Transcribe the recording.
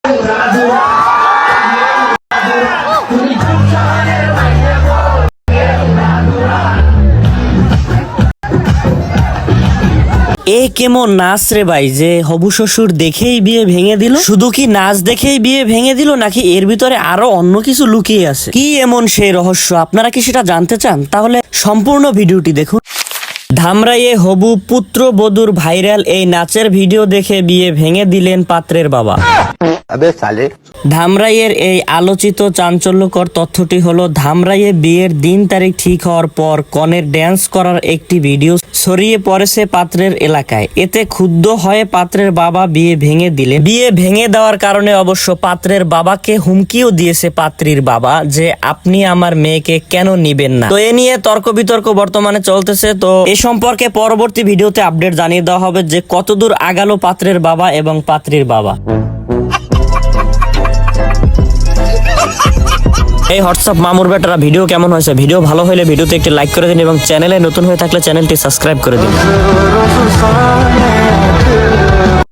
এ কেমন নাচ রে ভাই, যে হবু শ্বশুর দেখেই বিয়ে ভেঙে দিল। শুধু কি নাচ দেখেই বিয়ে ভেঙে দিল, নাকি এর ভিতরে আরো অন্য কিছু লুকিয়ে আছে? কি এমন সেই রহস্য? আপনারা কি সেটা জানতে চান? তাহলে সম্পূর্ণ ভিডিওটি দেখুন। ধামরাইয়ে হবু পুত্র বধূর ভাইরাল এই নাচের ভিডিও দেখে বিয়ে ভেঙে দিলেন পাত্রের বাবা। ধামরাইয়ের এই আলোচিত চাঞ্চল্যকর তথ্যটি হলো, ধামরাইয়ে বিয়ের দিন তারিখ ঠিক হওয়ার পর কনের ড্যান্স করার একটি ভিডিও ছড়িয়ে পড়েছে পাত্রের এলাকায়। এতে ক্ষুব্ধ হয়ে পাত্রের বাবা বিয়ে ভেঙে দিলেন। বিয়ে ভেঙে দেওয়ার কারণে অবশ্য পাত্রের বাবাকে হুমকিও দিয়েছে পাত্রীর বাবা, যে আপনি আমার মেয়েকে কেন নিবেন না। তো এ নিয়ে তর্ক বিতর্ক বর্তমানে চলতেছে। তো এ সম্পর্কে পরবর্তী ভিডিওতে আপডেট জানিয়ে দেওয়া হবে যে কতদূর আগালো পাত্রের বাবা এবং পাত্রীর বাবা। এই হোয়াটসঅ্যাপ মামুর বেটারা, ভিডিও কেমন হয়েছে? ভিডিও ভালো হলে ভিডিওতে একটি লাইক করে দিন এবং চ্যানেলে নতুন হয়ে থাকলে চ্যানেলটি সাবস্ক্রাইব করে দিন।